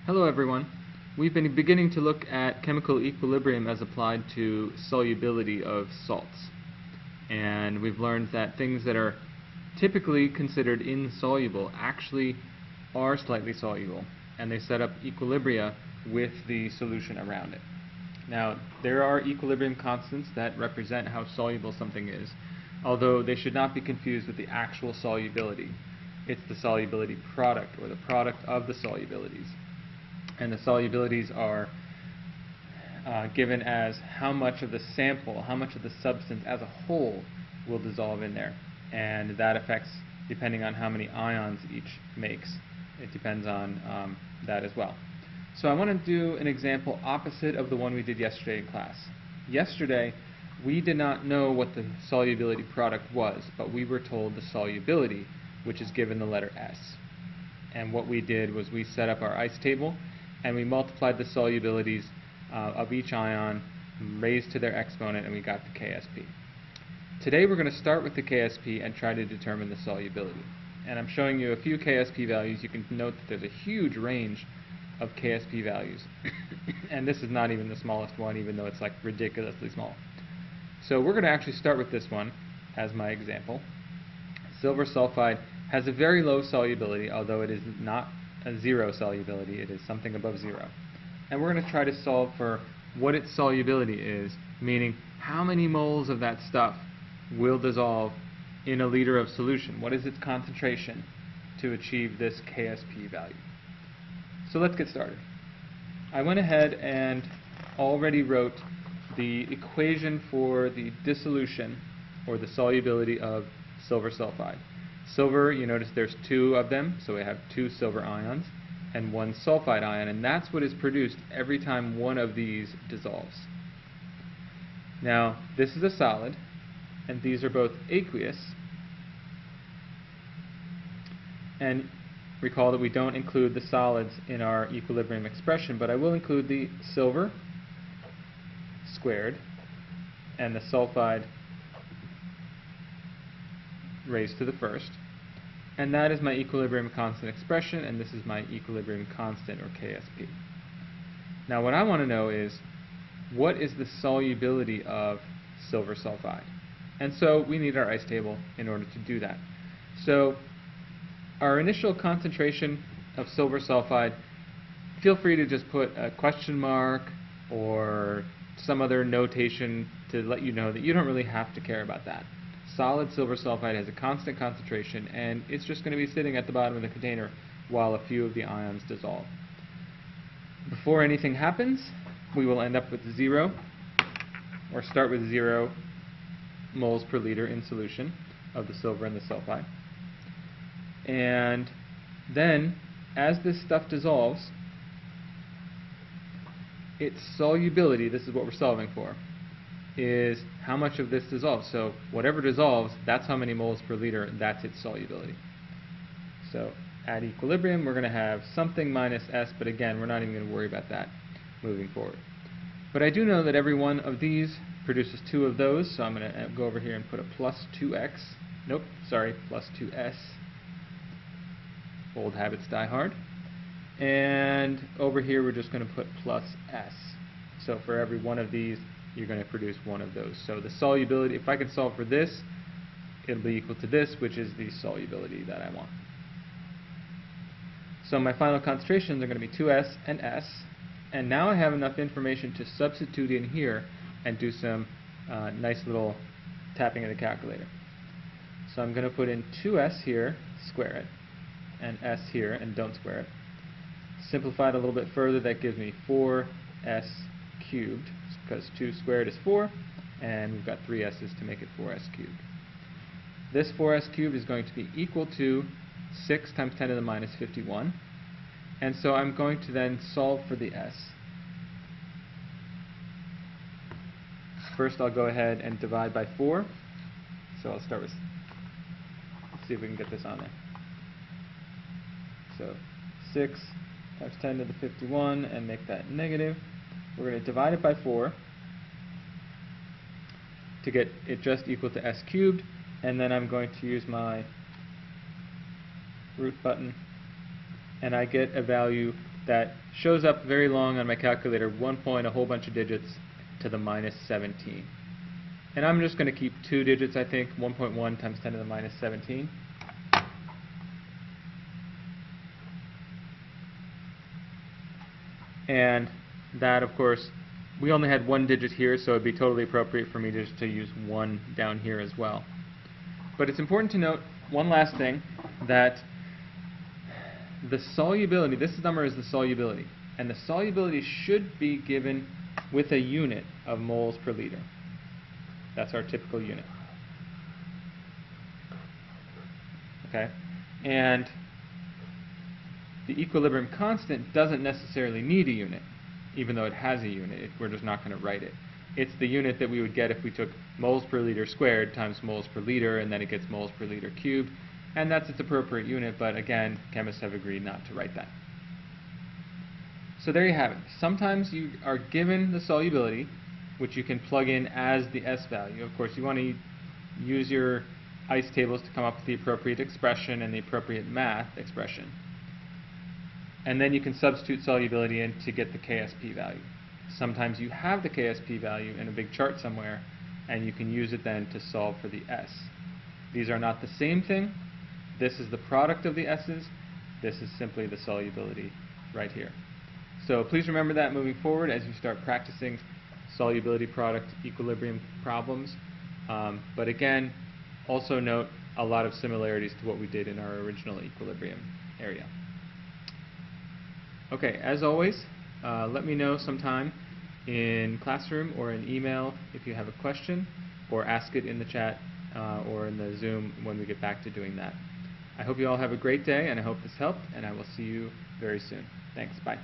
Hello everyone. We've been beginning to look at chemical equilibrium as applied to solubility of salts. And we've learned that things that are typically considered insoluble actually are slightly soluble, and they set up equilibria with the solution around it. Now, there are equilibrium constants that represent how soluble something is, although they should not be confused with the actual solubility. It's the solubility product, or the product of the solubilities. And the solubilities are given as how much of the sample, how much of the substance as a whole will dissolve in there. And that affects depending on how many ions each makes. It depends on that as well. So I want to do an example opposite of the one we did yesterday in class. Yesterday, we did not know what the solubility product was, but we were told the solubility, which is given the letter S. And what we did was we set up our ice table, and we multiplied the solubilities of each ion, raised to their exponent, and we got the KSP. Today we're going to start with the KSP and try to determine the solubility. And I'm showing you a few KSP values. You can note that there's a huge range of KSP values. And this is not even the smallest one, even though it's like ridiculously small. So we're going to actually start with this one as my example. Silver sulfide has a very low solubility, although it is not a zero solubility, it is something above zero. And we're going to try to solve for what its solubility is, meaning how many moles of that stuff will dissolve in a liter of solution. What is its concentration to achieve this KSP value? So let's get started. I went ahead and already wrote the equation for the dissolution, or the solubility of silver sulfide. Silver, you notice there's two of them, so we have two silver ions and one sulfide ion, and that's what is produced every time one of these dissolves. Now, this is a solid, and these are both aqueous. And recall that we don't include the solids in our equilibrium expression, but I will include the silver squared and the sulfide raised to the first. And that is my equilibrium constant expression, and this is my equilibrium constant, or KSP. Now what I want to know is, what is the solubility of silver sulfide? And so we need our ice table in order to do that. So our initial concentration of silver sulfide, feel free to just put a question mark or some other notation to let you know that you don't really have to care about that. Solid silver sulfide has a constant concentration, and it's just going to be sitting at the bottom of the container while a few of the ions dissolve. Before anything happens, we will end up with zero, or start with 0 moles per liter in solution of the silver and the sulfide. And then, as this stuff dissolves, its solubility, this is what we're solving for, is how much of this dissolves. So whatever dissolves, that's how many moles per liter, that's its solubility. So at equilibrium, we're going to have something minus S, but again, we're not even going to worry about that moving forward. But I do know that every one of these produces 2 of those, so I'm going to go over here and put a plus 2x. Nope, sorry, plus 2s. Old habits die hard. And over here, we're just going to put plus s. So for every one of these, you're going to produce one of those. So the solubility, if I can solve for this, it'll be equal to this, which is the solubility that I want. So my final concentrations are going to be 2s and s. And now I have enough information to substitute in here and do some nice little tapping of the calculator. So I'm going to put in 2s here, square it, and s here, and don't square it. Simplified a little bit further, that gives me 4s cubed, because 2 squared is 4, and we've got 3 s's to make it 4s cubed. This 4s cubed is going to be equal to 6 times 10 to the minus 51, and so I'm going to then solve for the s. First I'll go ahead and divide by 4, so I'll start with, let's see if we can get this on there. So 6 times 10 to the 51, and make that negative. We're going to divide it by 4 to get it just equal to s cubed, and then I'm going to use my root button, and I get a value that shows up very long on my calculator, 1 point, a whole bunch of digits, to the minus 17. And I'm just going to keep 2 digits, I think, 1.1 times 10 to the minus 17. And that, of course, we only had 1 digit here, so it would be totally appropriate for me just to use 1 down here as well. But it's important to note one last thing, that the solubility, this number is the solubility, and the solubility should be given with a unit of moles per liter. That's our typical unit. Okay? And the equilibrium constant doesn't necessarily need a unit, even though it has a unit. We're just not going to write it. It's the unit that we would get if we took moles per liter squared times moles per liter, and then it gets moles per liter cubed. And that's its appropriate unit, but again, chemists have agreed not to write that. So there you have it. Sometimes you are given the solubility, which you can plug in as the S value. Of course, you want to use your ICE tables to come up with the appropriate expression and the appropriate math expression. And then you can substitute solubility in to get the KSP value. Sometimes you have the KSP value in a big chart somewhere, and you can use it then to solve for the S. These are not the same thing. This is the product of the S's. This is simply the solubility right here. So please remember that moving forward as you start practicing solubility product equilibrium problems. But again, also note a lot of similarities to what we did in our original equilibrium area. Okay, as always, let me know sometime in classroom or in email if you have a question, or ask it in the chat or in the Zoom when we get back to doing that. I hope you all have a great day, and I hope this helped, and I will see you very soon. Thanks. Bye.